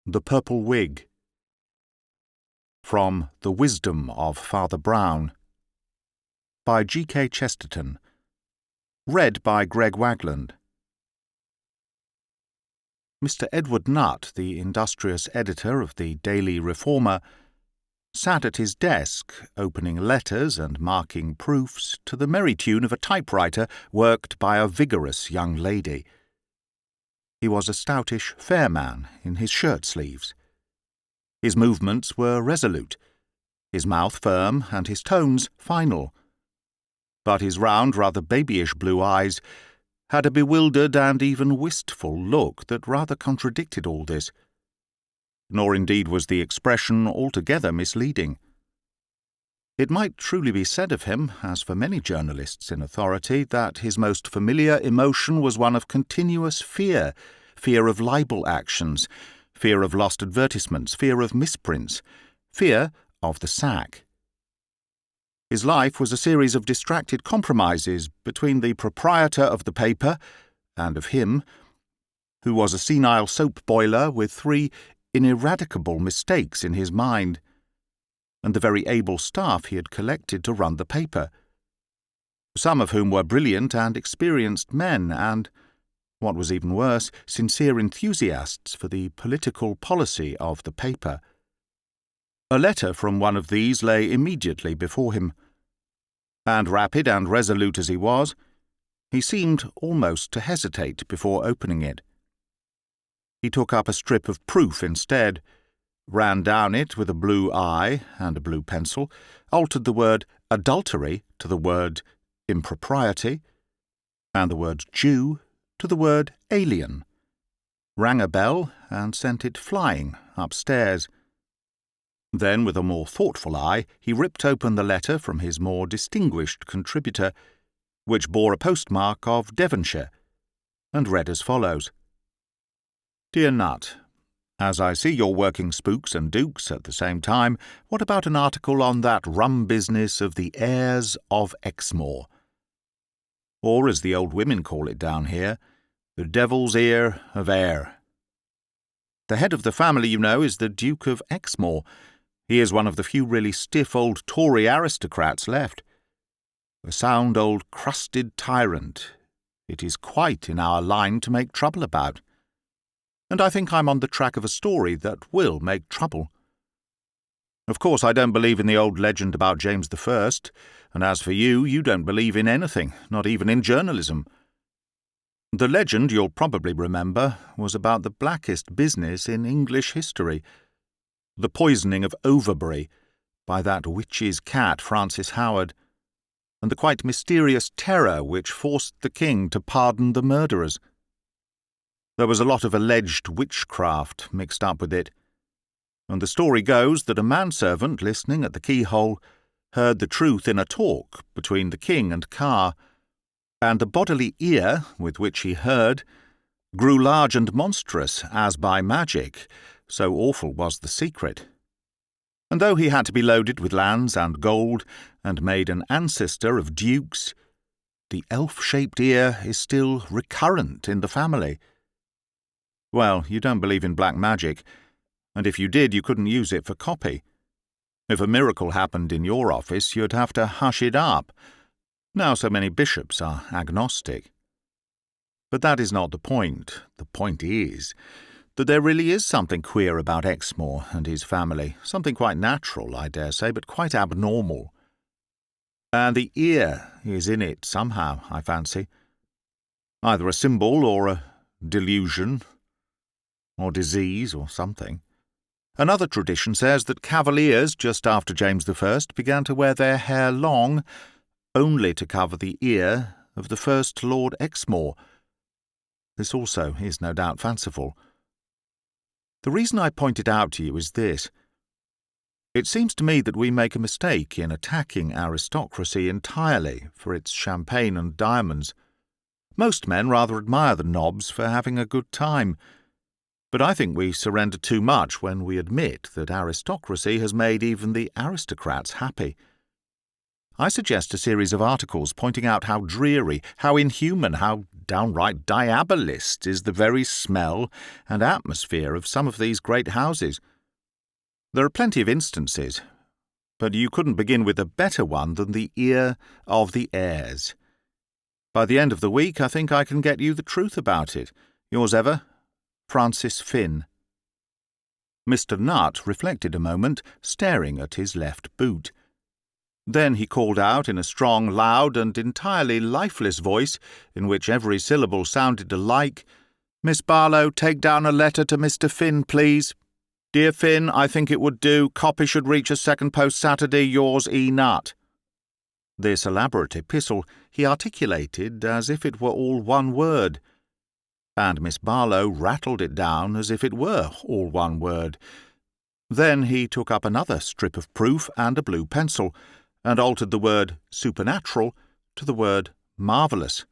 The Purple Wig. From The Wisdom of Father Brown, by G.K. Chesterton. Read by Greg Wagland. Mr. Edward Nutt, the industrious editor of the Daily Reformer, sat at his desk, opening letters and marking proofs to the merry tune of a typewriter worked by a vigorous young lady. He was a stoutish, fair man in his shirt-sleeves. His movements were resolute, his mouth firm and his tones final. But his round, rather babyish blue eyes had a bewildered and even wistful look that rather contradicted all this. Nor indeed was the expression altogether misleading. It might truly be said of him, as for many journalists in authority, that his most familiar emotion was one of continuous fear of libel actions, fear of lost advertisements, fear of misprints, fear of the sack. His life was a series of distracted compromises between the proprietor of the paper and of him, who was a senile soap boiler with 3 ineradicable mistakes in his mind, and the very able staff he had collected to run the paper, some of whom were brilliant and experienced men and, what was even worse, sincere enthusiasts for the political policy of the paper. A letter from one of these lay immediately before him, and rapid and resolute as he was, he seemed almost to hesitate before opening it. He took up a strip of proof instead, ran down it with a blue eye and a blue pencil, altered the word adultery to the word impropriety, and the word Jew to the word alien, rang a bell and sent it flying upstairs. Then, with a more thoughtful eye, he ripped open the letter from his more distinguished contributor, which bore a postmark of Devonshire, and read as follows: Dear Nutt, as I see you're working spooks and dukes at the same time, what about an article on that rum business of the heirs of Exmoor? Or, as the old women call it down here, the devil's ear of air. The head of the family, you know, is the Duke of Exmoor. He is one of the few really stiff old Tory aristocrats left. A sound old crusted tyrant. It is quite in our line to make trouble about. And I think I'm on the track of a story that will make trouble. Of course, I don't believe in the old legend about James I, and as for you, you don't believe in anything, not even in journalism. The legend, you'll probably remember, was about the blackest business in English history, the poisoning of Overbury by that witch's cat Frances Howard, and the quite mysterious terror which forced the king to pardon the murderers. There was a lot of alleged witchcraft mixed up with it, and the story goes that a manservant listening at the keyhole heard the truth in a talk between the king and Carr, and the bodily ear with which he heard grew large and monstrous as by magic, so awful was the secret. And though he had to be loaded with lands and gold and made an ancestor of dukes, the elf-shaped ear is still recurrent in the family. Well, you don't believe in black magic, and if you did, you couldn't use it for copy. If a miracle happened in your office, you'd have to hush it up. Now so many bishops are agnostic. But that is not the point. The point is that there really is something queer about Exmoor and his family, something quite natural, I dare say, but quite abnormal. And the ear is in it somehow, I fancy. Either a symbol or a delusion, or disease, or something. Another tradition says that cavaliers, just after James I, began to wear their hair long, only to cover the ear of the first Lord Exmoor. This also is no doubt fanciful. The reason I point it out to you is this. It seems to me that we make a mistake in attacking aristocracy entirely for its champagne and diamonds. Most men rather admire the nobs for having a good time, but I think we surrender too much when we admit that aristocracy has made even the aristocrats happy. I suggest a series of articles pointing out how dreary, how inhuman, how downright diabolist is the very smell and atmosphere of some of these great houses. There are plenty of instances, but you couldn't begin with a better one than the ear of the heirs. By the end of the week, I think I can get you the truth about it. Yours ever, Francis Finn. Mr. Nutt reflected a moment, staring at his left boot. Then he called out in a strong, loud, and entirely lifeless voice, in which every syllable sounded alike, "Miss Barlow, take down a letter to Mr. Finn, please. Dear Finn, I think it would do. Copy should reach us second post Saturday. Yours, E. Nutt." This elaborate epistle he articulated as if it were all one word, and Miss Barlow rattled it down as if it were all one word. Then he took up another strip of proof and a blue pencil, and altered the word supernatural to the word marvellous,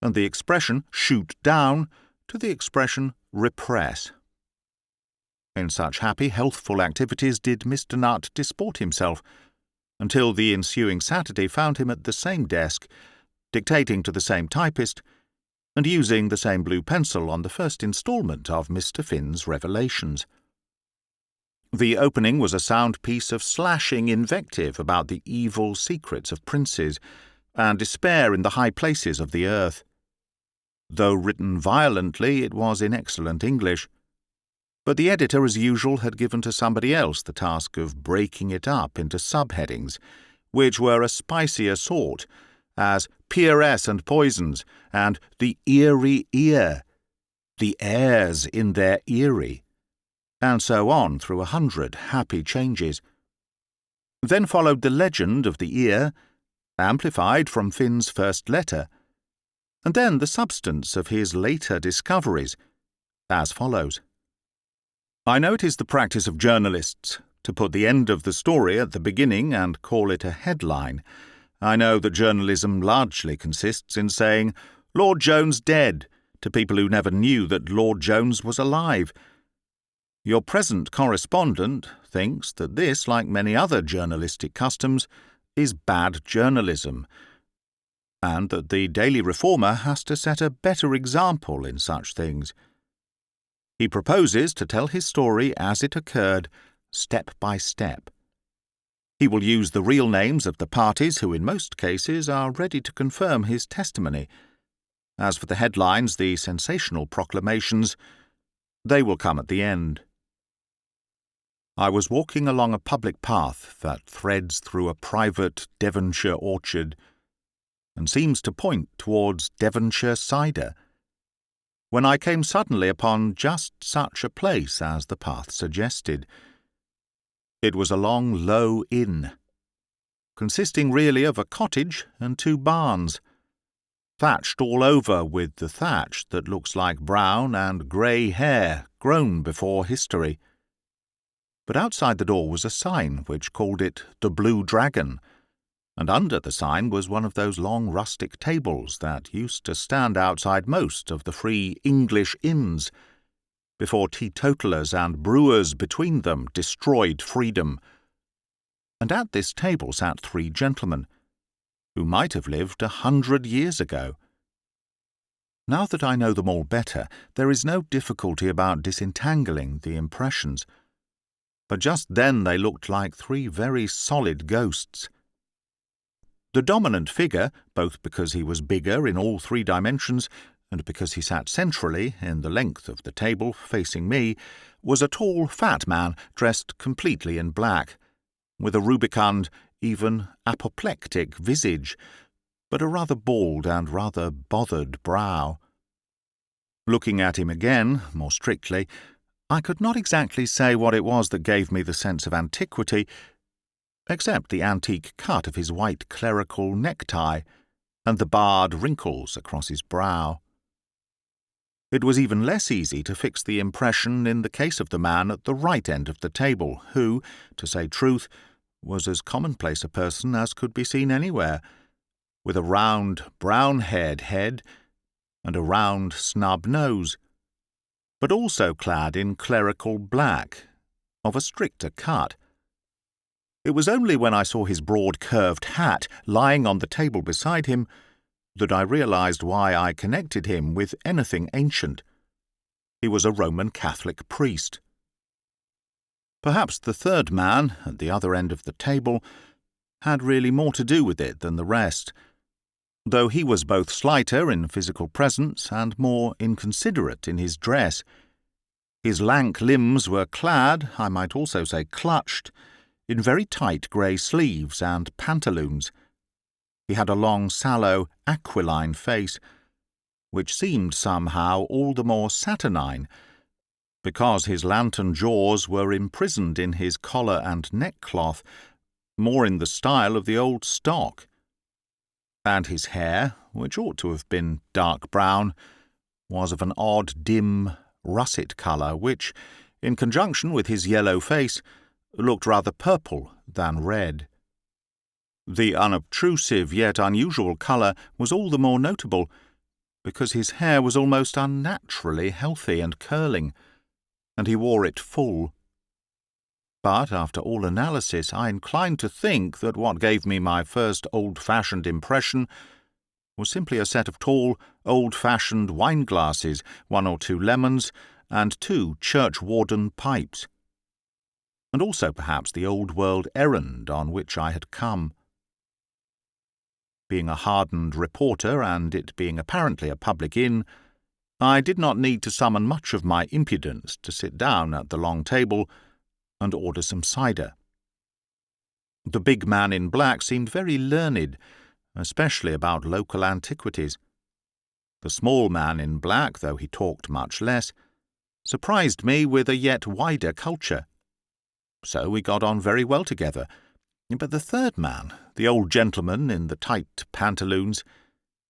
and the expression shoot down to the expression repress. In such happy, healthful activities did Mr. Nutt disport himself, until the ensuing Saturday found him at the same desk, dictating to the same typist, and using the same blue pencil on the first instalment of Mr. Finn's revelations. The opening was a sound piece of slashing invective about the evil secrets of princes, and despair in the high places of the earth. Though written violently, it was in excellent English, but the editor, as usual, had given to somebody else the task of breaking it up into subheadings, which were a spicier sort, as PRS and poisons, and the eerie ear, the heirs in their eyrie, and so on through 100 happy changes. Then followed the legend of the ear, amplified from Finn's first letter, and then the substance of his later discoveries, as follows. I know it is the practice of journalists to put the end of the story at the beginning and call it a headline. I know that journalism largely consists in saying, "Lord Jones dead," to people who never knew that Lord Jones was alive. Your present correspondent thinks that this, like many other journalistic customs, is bad journalism, and that the Daily Reformer has to set a better example in such things. He proposes to tell his story as it occurred, step by step. He will use the real names of the parties who in most cases are ready to confirm his testimony. As for the headlines, the sensational proclamations, they will come at the end. I was walking along a public path that threads through a private Devonshire orchard and seems to point towards Devonshire cider, when I came suddenly upon just such a place as the path suggested. It was a long, low inn, consisting really of a cottage and 2 barns, thatched all over with the thatch that looks like brown and grey hair grown before history. But outside the door was a sign which called it the Blue Dragon, and under the sign was one of those long rustic tables that used to stand outside most of the free English inns, before teetotalers and brewers between them destroyed freedom. And at this table sat 3 gentlemen, who might have lived 100 years ago. Now that I know them all better, there is no difficulty about disentangling the impressions, but just then they looked like 3 very solid ghosts. The dominant figure, both because he was bigger in all 3 dimensions and because he sat centrally in the length of the table facing me, was a tall, fat man dressed completely in black, with a rubicund, even apoplectic visage, but a rather bald and rather bothered brow. Looking at him again, more strictly, I could not exactly say what it was that gave me the sense of antiquity, except the antique cut of his white clerical necktie and the barred wrinkles across his brow. It was even less easy to fix the impression in the case of the man at the right end of the table, who, to say truth, was as commonplace a person as could be seen anywhere, with a round, brown-haired head and a round, snub nose, but also clad in clerical black, of a stricter cut. It was only when I saw his broad curved hat lying on the table beside him that I realized why I connected him with anything ancient. He was a Roman Catholic priest. Perhaps the third man, at the other end of the table, had really more to do with it than the rest, though he was both slighter in physical presence and more inconsiderate in his dress. His lank limbs were clad, I might also say clutched, in very tight grey sleeves and pantaloons. He had a long, sallow, aquiline face, which seemed somehow all the more saturnine, because his lantern jaws were imprisoned in his collar and neckcloth, more in the style of the old stock. And his hair, which ought to have been dark brown, was of an odd, dim, russet colour, which, in conjunction with his yellow face, looked rather purple than red. The unobtrusive yet unusual colour was all the more notable because his hair was almost unnaturally healthy and curling, and he wore it full. But after all analysis, I inclined to think that what gave me my first old-fashioned impression was simply a set of tall, old-fashioned wine-glasses, 1 or 2 lemons, and 2 churchwarden pipes, and also perhaps the old-world errand on which I had come. Being a hardened reporter, and it being apparently a public inn, I did not need to summon much of my impudence to sit down at the long table and order some cider. The big man in black seemed very learned, especially about local antiquities. The small man in black, though he talked much less, surprised me with a yet wider culture. So we got on very well together, but the third man, the old gentleman in the tight pantaloons,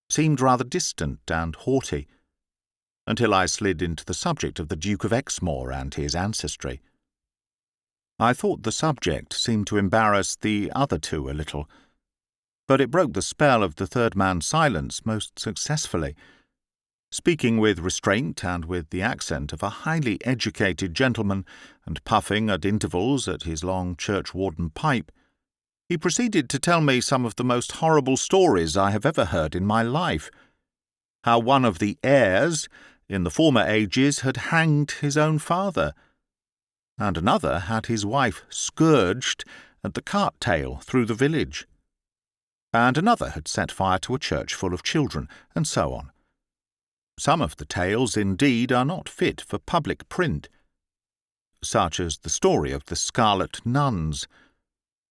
seemed rather distant and haughty, until I slid into the subject of the Duke of Exmoor and his ancestry. I thought the subject seemed to embarrass the other two a little, but it broke the spell of the third man's silence most successfully. Speaking with restraint and with the accent of a highly educated gentleman, and puffing at intervals at his long churchwarden pipe, he proceeded to tell me some of the most horrible stories I have ever heard in my life. How one of the heirs, in the former ages, had hanged his own father, and another had his wife scourged at the cart tail through the village, and another had set fire to a church full of children, and so on. Some of the tales, indeed, are not fit for public print, such as the story of the Scarlet Nuns,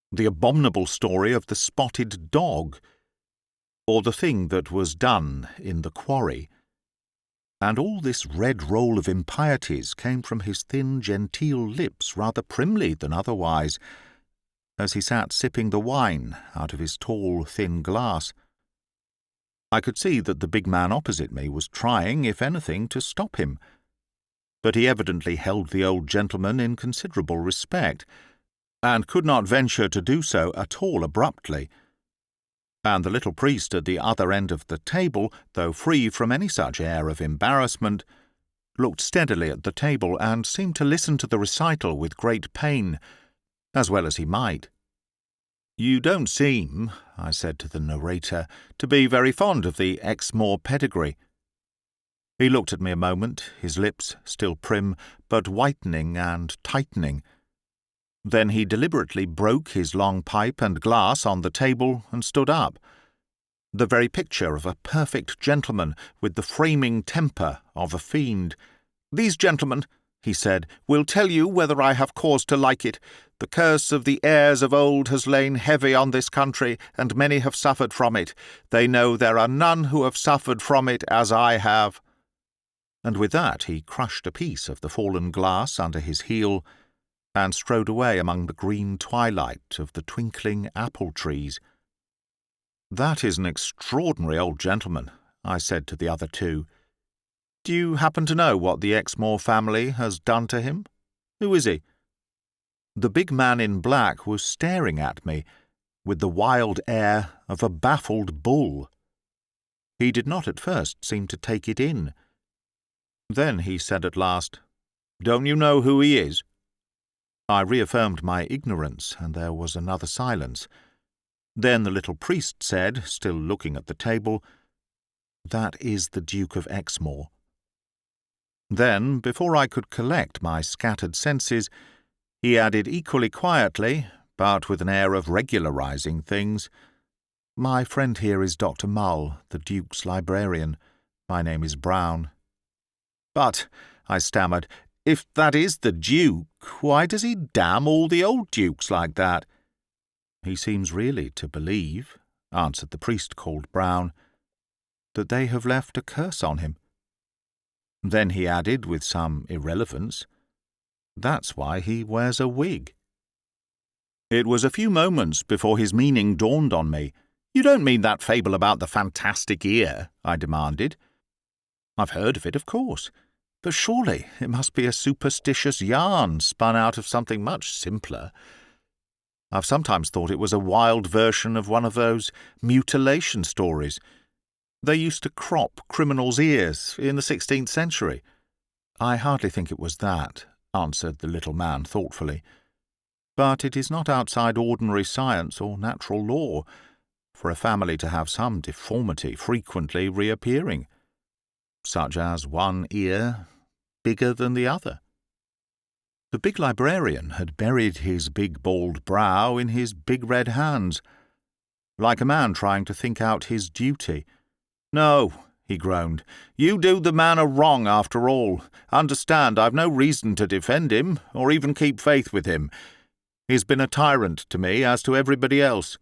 the abominable story of the spotted dog, or the thing that was done in the quarry. And all this red roll of impieties came from his thin, genteel lips rather primly than otherwise, as he sat sipping the wine out of his tall, thin glass. I could see that the big man opposite me was trying, if anything, to stop him, but he evidently held the old gentleman in considerable respect, and could not venture to do so at all abruptly. And the little priest at the other end of the table, though free from any such air of embarrassment, looked steadily at the table and seemed to listen to the recital with great pain, as well as he might. "You don't seem," I said to the narrator, "to be very fond of the Exmoor pedigree." He looked at me a moment, his lips still prim, but whitening and tightening. Then he deliberately broke his long pipe and glass on the table and stood up, the very picture of a perfect gentleman with the framing temper of a fiend. "These gentlemen," he said, "will tell you whether I have cause to like it. The curse of the heirs of old has lain heavy on this country, and many have suffered from it. They know there are none who have suffered from it as I have." And with that he crushed a piece of the fallen glass under his heel, and strode away among the green twilight of the twinkling apple trees. "That is an extraordinary old gentleman," I said to the other two. "Do you happen to know what the Exmoor family has done to him? Who is he?" The big man in black was staring at me with the wild air of a baffled bull. He did not at first seem to take it in. Then he said at last, "Don't you know who he is?" I reaffirmed my ignorance, and there was another silence. Then the little priest said, still looking at the table, "That is the Duke of Exmoor." Then, before I could collect my scattered senses, he added equally quietly, but with an air of regularizing things, "My friend here is Dr. Mull, the Duke's librarian. My name is Brown." "But," I stammered, "if that is the Duke, why does he damn all the old dukes like that?" "He seems really to believe," answered the priest called Brown, "that they have left a curse on him." Then he added with some irrelevance, "That's why he wears a wig." It was a few moments before his meaning dawned on me. "You don't mean that fable about the fantastic ear?" I demanded. "I've heard of it, of course, but surely it must be a superstitious yarn spun out of something much simpler. I've sometimes thought it was a wild version of one of those mutilation stories. They used to crop criminals' ears in the 16th century. "I hardly think it was that," answered the little man thoughtfully. "But it is not outside ordinary science or natural law for a family to have some deformity frequently reappearing, such as one ear bigger than the other." The big librarian had buried his big bald brow in his big red hands, like a man trying to think out his duty. "No," he groaned, "you do the man a wrong after all. Understand, I've no reason to defend him, or even keep faith with him. He's been a tyrant to me, as to everybody else.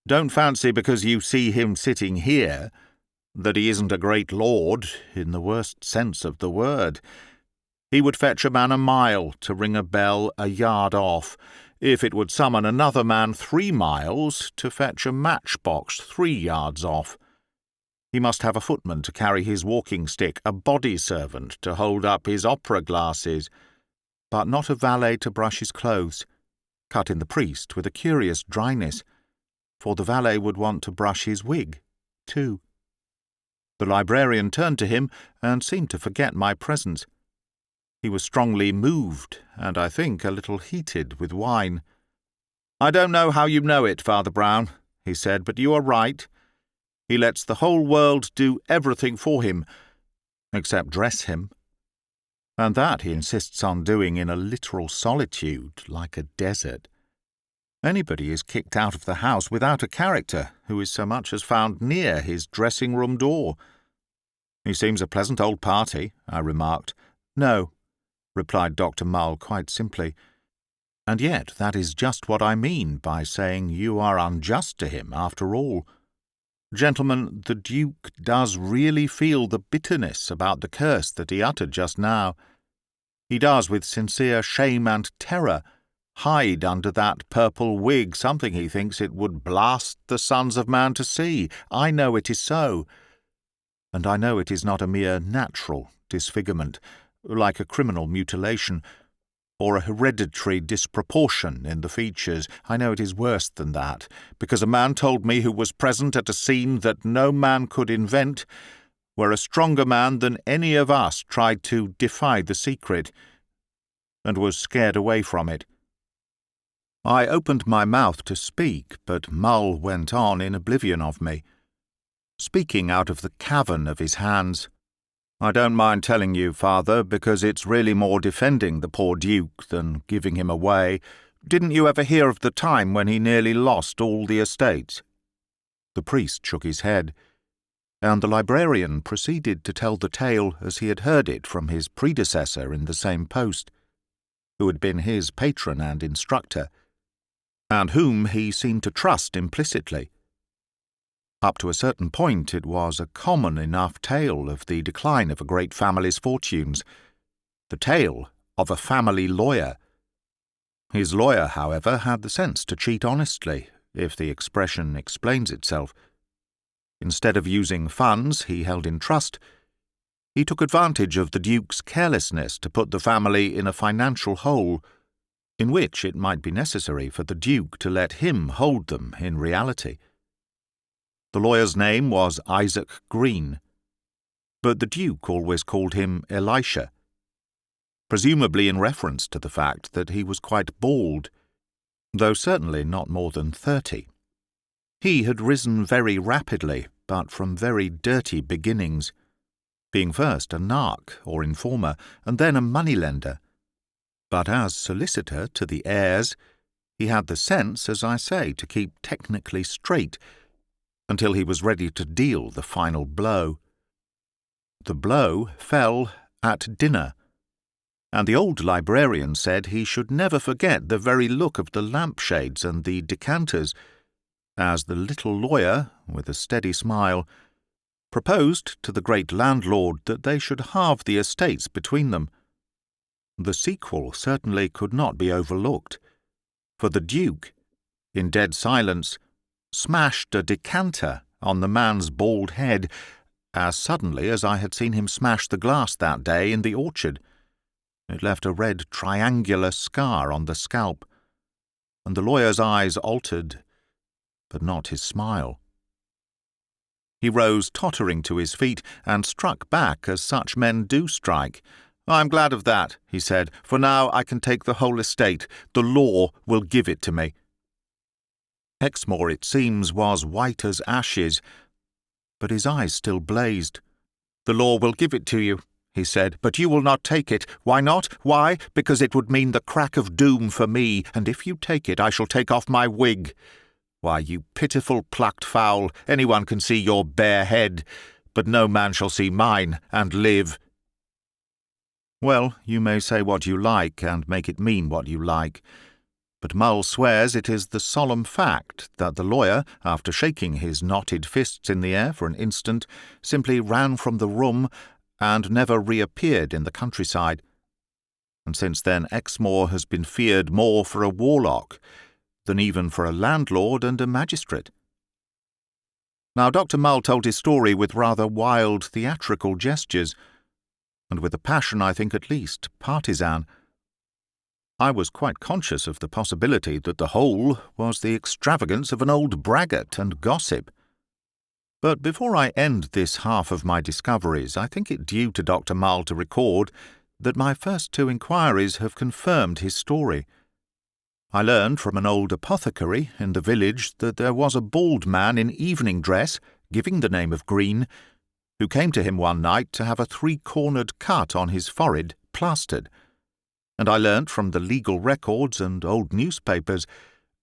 Don't fancy because you see him sitting here that he isn't a great lord, in the worst sense of the word. He would fetch a man a mile to ring a bell a yard off, if it would summon another man 3 miles to fetch a matchbox 3 yards off. He must have a footman to carry his walking stick, a body servant to hold up his opera glasses, but not a valet to brush his clothes," cut in the priest with a curious dryness, "for the valet would want to brush his wig, too." The librarian turned to him and seemed to forget my presence. He was strongly moved, and I think a little heated with wine. "I don't know how you know it, Father Brown," he said, "but you are right. He lets the whole world do everything for him, except dress him. And that he insists on doing in a literal solitude, like a desert. Anybody is kicked out of the house without a character who is so much as found near his dressing-room door." "He seems a pleasant old party," I remarked. "No," replied Dr. Mull quite simply. "And yet that is just what I mean by saying you are unjust to him after all. Gentlemen, the Duke does really feel the bitterness about the curse that he uttered just now. He does, with sincere shame and terror, hide under that purple wig something he thinks it would blast the sons of man to see. I know it is so. And I know it is not a mere natural disfigurement, like a criminal mutilation, or a hereditary disproportion in the features. I know it is worse than that, because a man told me who was present at a scene that no man could invent, where a stronger man than any of us tried to defy the secret, and was scared away from it." I opened my mouth to speak, but Mull went on in oblivion of me, speaking out of the cavern of his hands. "I don't mind telling you, Father, because it's really more defending the poor Duke than giving him away. Didn't you ever hear of the time when he nearly lost all the estates?" The priest shook his head, and the librarian proceeded to tell the tale as he had heard it from his predecessor in the same post, who had been his patron and instructor, and whom he seemed to trust implicitly. Up to a certain point it was a common enough tale of the decline of a great family's fortunes, the tale of a family lawyer. His lawyer, however, had the sense to cheat honestly, if the expression explains itself. Instead of using funds he held in trust, he took advantage of the Duke's carelessness to put the family in a financial hole, in which it might be necessary for the Duke to let him hold them in reality. The lawyer's name was Isaac Green, but the Duke always called him Elisha. presumably in reference to the fact that he was quite bald, though certainly not more than 30. He had risen very rapidly, but from very dirty beginnings, being first a narc or informer, and then a moneylender. But as solicitor to the heirs, he had the sense, as I say, to keep technically straight until he was ready to deal the final blow. The blow fell at dinner, and the old librarian said he should never forget the very look of the lampshades and the decanters, as the little lawyer, with a steady smile, proposed to the great landlord that they should halve the estates between them. The sequel certainly could not be overlooked, for the Duke, in dead silence, smashed a decanter on the man's bald head as suddenly as I had seen him smash the glass that day in the orchard. It left a red triangular scar on the scalp, and the lawyer's eyes altered, but not his smile. He rose tottering to his feet and struck back as such men do strike. "I'm glad of that," he said, "for now I can take the whole estate. The law will give it to me." Exmoor, it seems, was white as ashes, but his eyes still blazed. "The law will give it to you," he said, "but you will not take it. Why not? Why? Because it would mean the crack of doom for me, and if you take it I shall take off my wig. Why, you pitiful plucked fowl, anyone can see your bare head, but no man shall see mine and live." Well, you may say what you like and make it mean what you like, but Mull swears it is the solemn fact that the lawyer, after shaking his knotted fists in the air for an instant, simply ran from the room and never reappeared in the countryside. And since then Exmoor has been feared more for a warlock than even for a landlord and a magistrate. Now Dr. Mull told his story with rather wild theatrical gestures, and with a passion, I think at least, partisan. I was quite conscious of the possibility that the whole was the extravagance of an old braggart and gossip. But before I end this half of my discoveries, I think it due to Dr. Mull to record that my first two inquiries have confirmed his story. I learned from an old apothecary in the village that there was a bald man in evening dress, giving the name of Green, who came to him one night to have a 3-cornered cut on his forehead plastered, and I learnt from the legal records and old newspapers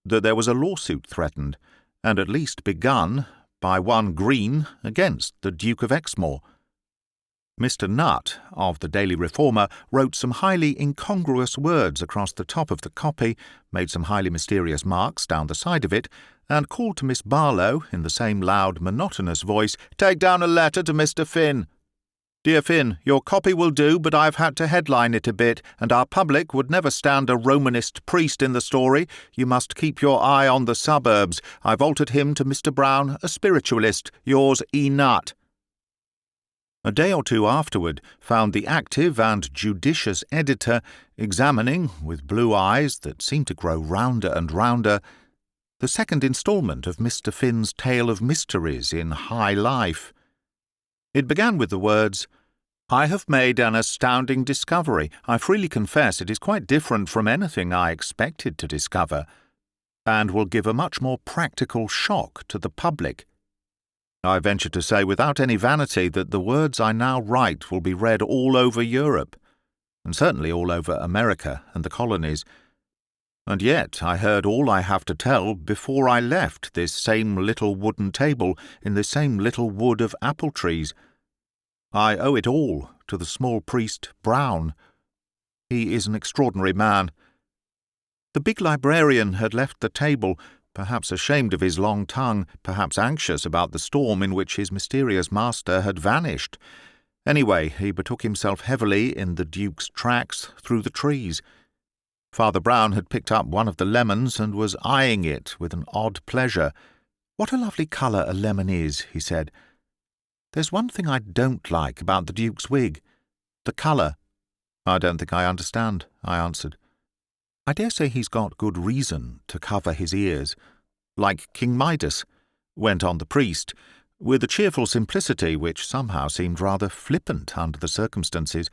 that there was a lawsuit threatened, and at least begun, by one Green against the Duke of Exmoor. Mr. Nutt, of the Daily Reformer, wrote some highly incongruous words across the top of the copy, made some highly mysterious marks down the side of it, and called to Miss Barlow, in the same loud, monotonous voice, "Take down a letter to Mr. Finn. Dear Finn, your copy will do, but I've had to headline it a bit, and our public would never stand a Romanist priest in the story. You must keep your eye on the suburbs. I've altered him to Mr. Brown, a spiritualist. Yours, E. Nutt." A day or two afterward found the active and judicious editor examining, with blue eyes that seemed to grow rounder and rounder, the second instalment of Mr. Finn's tale of mysteries in High Life. It began with the words, "I have made an astounding discovery. I freely confess it is quite different from anything I expected to discover, and will give a much more practical shock to the public. I venture to say without any vanity that the words I now write will be read all over Europe, and certainly all over America and the colonies. And yet I heard all I have to tell before I left this same little wooden table in this same little wood of apple trees. I owe it all to the small priest Brown. He is an extraordinary man." The big librarian had left the table, perhaps ashamed of his long tongue, perhaps anxious about the storm in which his mysterious master had vanished. Anyway, he betook himself heavily in the Duke's tracks through the trees. Father Brown had picked up one of the lemons and was eyeing it with an odd pleasure. "What a lovely colour a lemon is," he said. "There's one thing I don't like about the Duke's wig. The colour." "I don't think I understand," I answered. "I dare say he's got good reason to cover his ears, like King Midas," went on the priest, with a cheerful simplicity which somehow seemed rather flippant under the circumstances.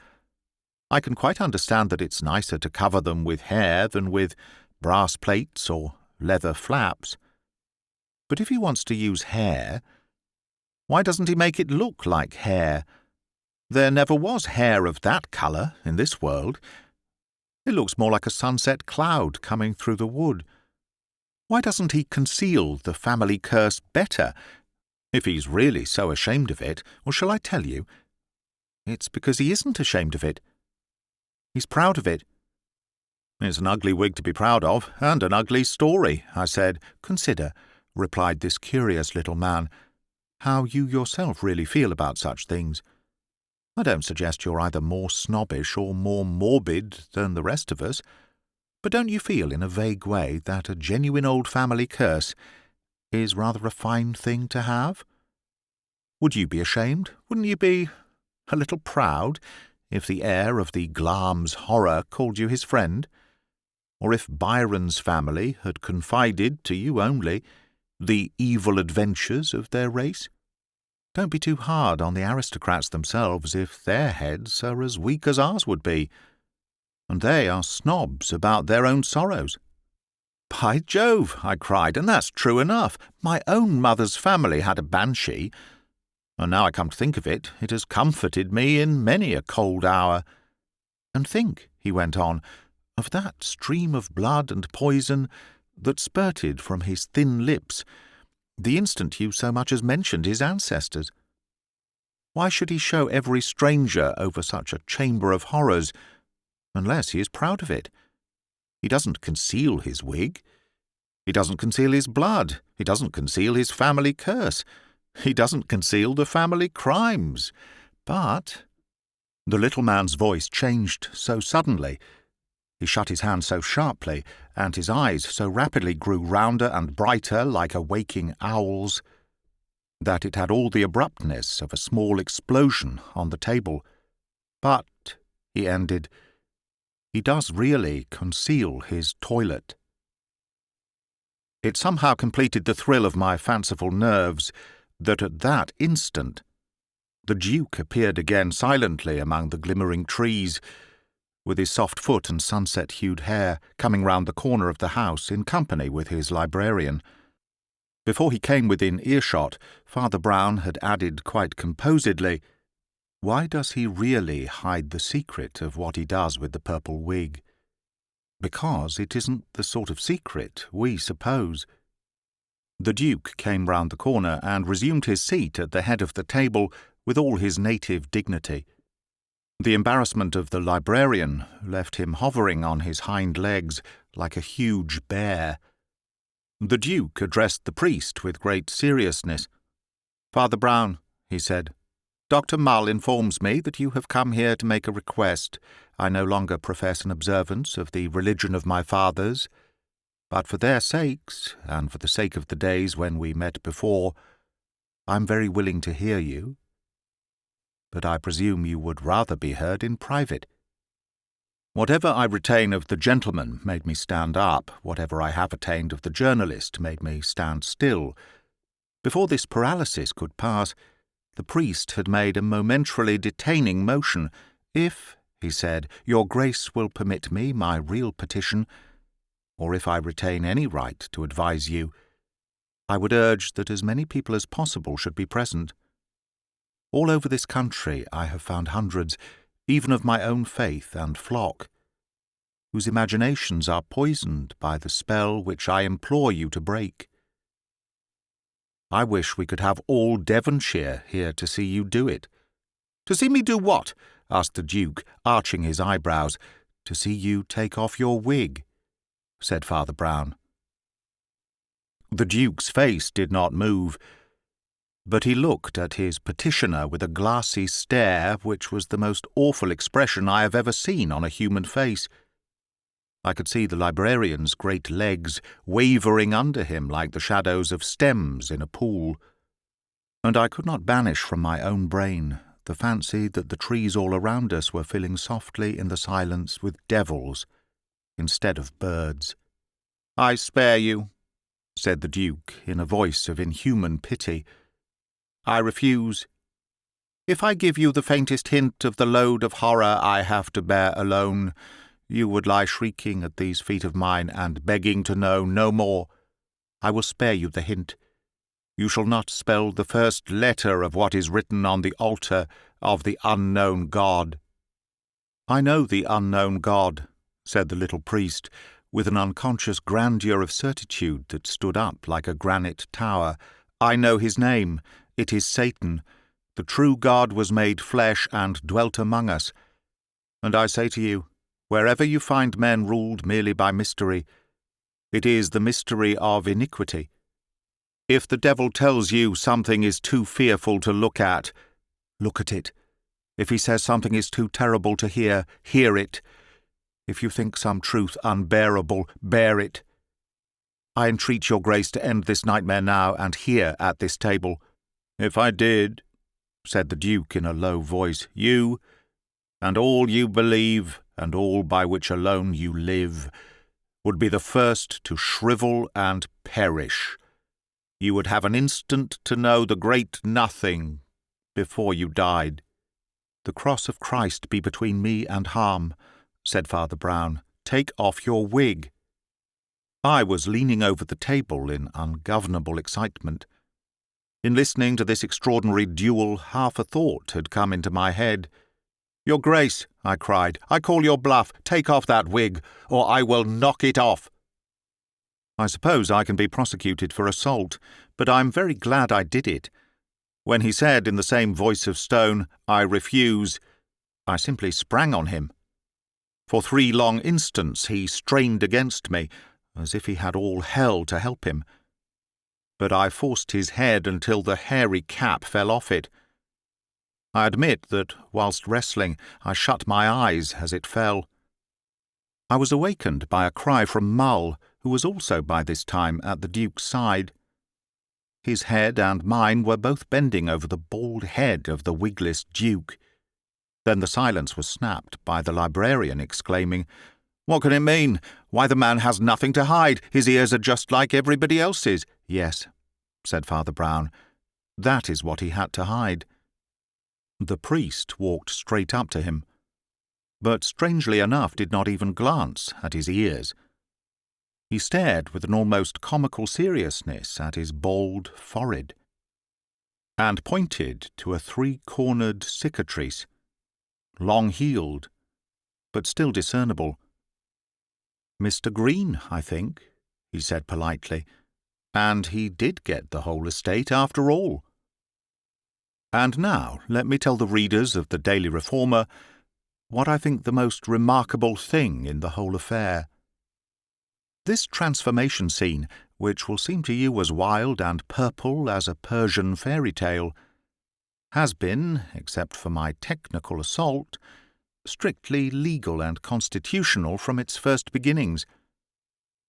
I can quite understand that it's nicer to cover them with hair than with brass plates or leather flaps. But if he wants to use hair, why doesn't he make it look like hair? There never was hair of that colour in this world. It looks more like a sunset cloud coming through the wood. Why doesn't he conceal the family curse better, if he's really so ashamed of it? Or shall I tell you? It's because he isn't ashamed of it. He's proud of it. It's an ugly wig to be proud of, and an ugly story, I said. Consider, replied this curious little man, how you yourself really feel about such things. I don't suggest you're either more snobbish or more morbid than the rest of us, but don't you feel in a vague way that a genuine old family curse is rather a fine thing to have? Would you be ashamed? Wouldn't you be a little proud if the heir of the Glamis horror called you his friend? Or if Byron's family had confided to you only the evil adventures of their race? Don't be too hard on the aristocrats themselves if their heads are as weak as ours would be, and they are snobs about their own sorrows. By Jove, I cried, and that's true enough. My own mother's family had a banshee, and now I come to think of it, it has comforted me in many a cold hour. And think, he went on, of that stream of blood and poison that spurted from his thin lips the instant you so much as mentioned his ancestors. Why should he show every stranger over such a chamber of horrors, unless he is proud of it? He doesn't conceal his wig. He doesn't conceal his blood. He doesn't conceal his family curse. He doesn't conceal the family crimes. But— The little man's voice changed so suddenly, he shut his hand so sharply, and his eyes so rapidly grew rounder and brighter like a waking owl's, that it had all the abruptness of a small explosion on the table. But, he ended, he does really conceal his toilet. It somehow completed the thrill of my fanciful nerves that at that instant the Duke appeared again silently among the glimmering trees, with his soft foot and sunset-hued hair, coming round the corner of the house in company with his librarian. Before he came within earshot, Father Brown had added quite composedly, "Why does he really hide the secret of what he does with the purple wig? Because it isn't the sort of secret we suppose." The Duke came round the corner and resumed his seat at the head of the table with all his native dignity. The embarrassment of the librarian left him hovering on his hind legs like a huge bear. The Duke addressed the priest with great seriousness. "Father Brown," he said, "Dr. Mull informs me that you have come here to make a request. I no longer profess an observance of the religion of my fathers, but for their sakes, and for the sake of the days when we met before, I am very willing to hear you. But I presume you would rather be heard in private. Whatever I retain of the gentleman made me stand up, whatever I have attained of the journalist made me stand still. Before this paralysis could pass, the priest had made a momentarily detaining motion. If, he said, your grace will permit me my real petition, or if I retain any right to advise you, I would urge that as many people as possible should be present. All over this country I have found hundreds, even of my own faith and flock, whose imaginations are poisoned by the spell which I implore you to break. I wish we could have all Devonshire here to see you do it." "To see me do what?" asked the Duke, arching his eyebrows. "To see you take off your wig," said Father Brown. The Duke's face did not move, but he looked at his petitioner with a glassy stare which was the most awful expression I have ever seen on a human face. I could see the librarian's great legs wavering under him like the shadows of stems in a pool, and I could not banish from my own brain the fancy that the trees all around us were filling softly in the silence with devils instead of birds. "I spare you," said the Duke in a voice of inhuman pity. "I refuse." If I give you the faintest hint of the load of horror I have to bear alone, you would lie shrieking at these feet of mine and begging to know no more. I will spare you the hint. You shall not spell the first letter of what is written on the altar of the unknown God." "I know the unknown God," said the little priest, with an unconscious grandeur of certitude that stood up like a granite tower. "I know his name. It is Satan. The true God was made flesh and dwelt among us. And I say to you, wherever you find men ruled merely by mystery, it is the mystery of iniquity. If the devil tells you something is too fearful to look at it. If he says something is too terrible to hear it. If you think some truth unbearable, bear it. I entreat your grace to end this nightmare now and here at this table." "If I did," said the Duke in a low voice, "you, and all you believe, and all by which alone you live, would be the first to shrivel and perish. You would have an instant to know the great nothing before you died." "The cross of Christ be between me and harm," said Father Brown. "Take off your wig." I was leaning over the table in ungovernable excitement. In listening to this extraordinary duel, half a thought had come into my head. "Your Grace," I cried, "I call your bluff. Take off that wig, or I will knock it off." I suppose I can be prosecuted for assault, but I'm very glad I did it. When he said in the same voice of stone, "I refuse," I simply sprang on him. For 3 long instants he strained against me, as if he had all hell to help him. But I forced his head until the hairy cap fell off it. I admit that, whilst wrestling, I shut my eyes as it fell. I was awakened by a cry from Mull, who was also by this time at the Duke's side. His head and mine were both bending over the bald head of the wigless Duke. Then the silence was snapped by the librarian exclaiming, "What can it mean? Why, the man has nothing to hide. His ears are just like everybody else's." "Yes," said Father Brown, "that is what he had to hide." The priest walked straight up to him, but strangely enough did not even glance at his ears. He stared with an almost comical seriousness at his bald forehead, and pointed to a 3-cornered cicatrice, long-heeled, but still discernible. "Mr. Green, I think," he said politely, "and he did get the whole estate after all." And now let me tell the readers of the Daily Reformer what I think the most remarkable thing in the whole affair. This transformation scene, which will seem to you as wild and purple as a Persian fairy tale, has been, except for my technical assault, strictly legal and constitutional from its first beginnings.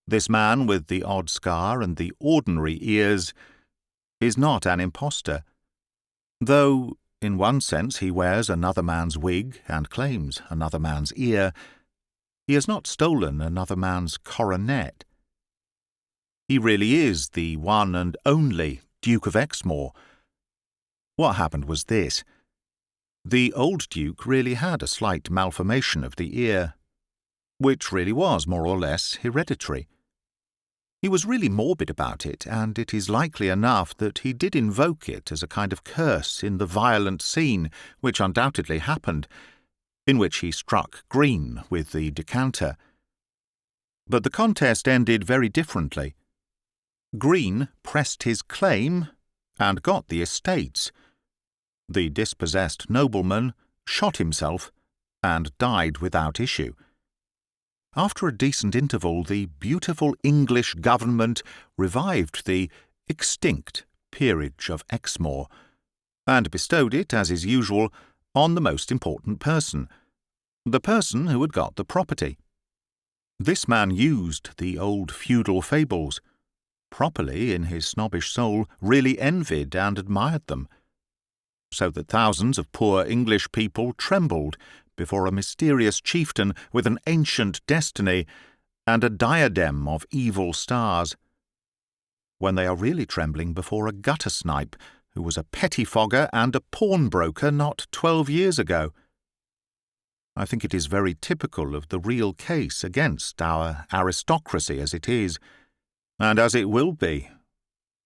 This man with the odd scar and the ordinary ears is not an impostor, though in one sense he wears another man's wig and claims another man's ear. He has not stolen another man's coronet. He really is the one and only Duke of Exmoor. What happened was this. The old Duke really had a slight malformation of the ear, which really was more or less hereditary. He was really morbid about it, and it is likely enough that he did invoke it as a kind of curse in the violent scene which undoubtedly happened, in which he struck Green with the decanter. But the contest ended very differently. Green pressed his claim and got the estates. The dispossessed nobleman shot himself and died without issue. After a decent interval, the beautiful English government revived the extinct peerage of Exmoor, and bestowed it, as is usual, on the most important person, the person who had got the property. This man used the old feudal fables, properly in his snobbish soul really envied and admired them, so that thousands of poor English people trembled before a mysterious chieftain with an ancient destiny and a diadem of evil stars, when they are really trembling before a gutter-snipe who was a pettifogger and a pawnbroker not 12 years ago. I think it is very typical of the real case against our aristocracy as it is, and as it will be,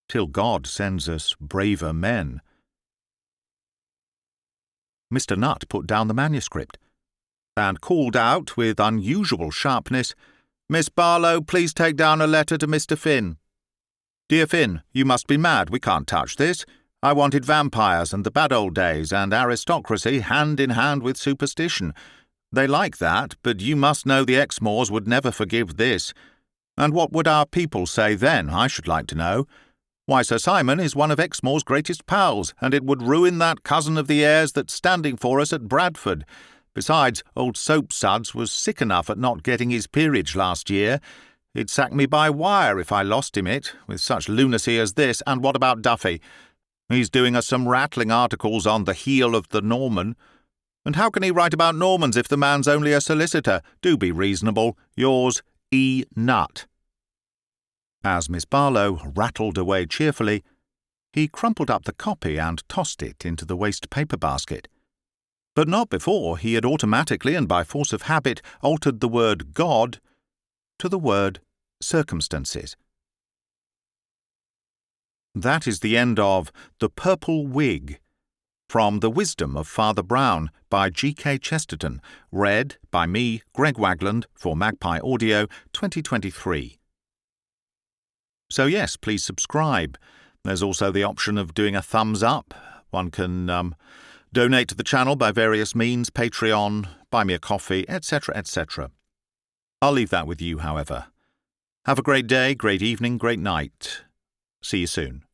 till God sends us braver men." Mr. Nutt put down the manuscript, and called out with unusual sharpness, "Miss Barlow, please take down a letter to Mr. Finn. Dear Finn, you must be mad. We can't touch this. I wanted vampires and the bad old days and aristocracy hand in hand with superstition. They like that, but you must know the Exmoors would never forgive this. And what would our people say then, I should like to know? Why, Sir Simon is one of Exmoor's greatest pals, and it would ruin that cousin of the heir's that's standing for us at Bradford. Besides, old Soapsuds was sick enough at not getting his peerage last year. He'd sack me by wire if I lost him it, with such lunacy as this. And what about Duffy? He's doing us some rattling articles on the heel of the Norman. And how can he write about Normans if the man's only a solicitor? Do be reasonable. Yours, E. Nutt." As Miss Barlow rattled away cheerfully, he crumpled up the copy and tossed it into the waste paper basket. But not before he had automatically and by force of habit altered the word God to the word circumstances. That is the end of The Purple Wig, from The Wisdom of Father Brown by G.K. Chesterton, read by me, Greg Wagland, for Magpie Audio 2023. So yes, please subscribe. There's also the option of doing a thumbs up. One can donate to the channel by various means, Patreon, buy me a coffee, etc., etc. I'll leave that with you, however. Have a great day, great evening, great night. See you soon.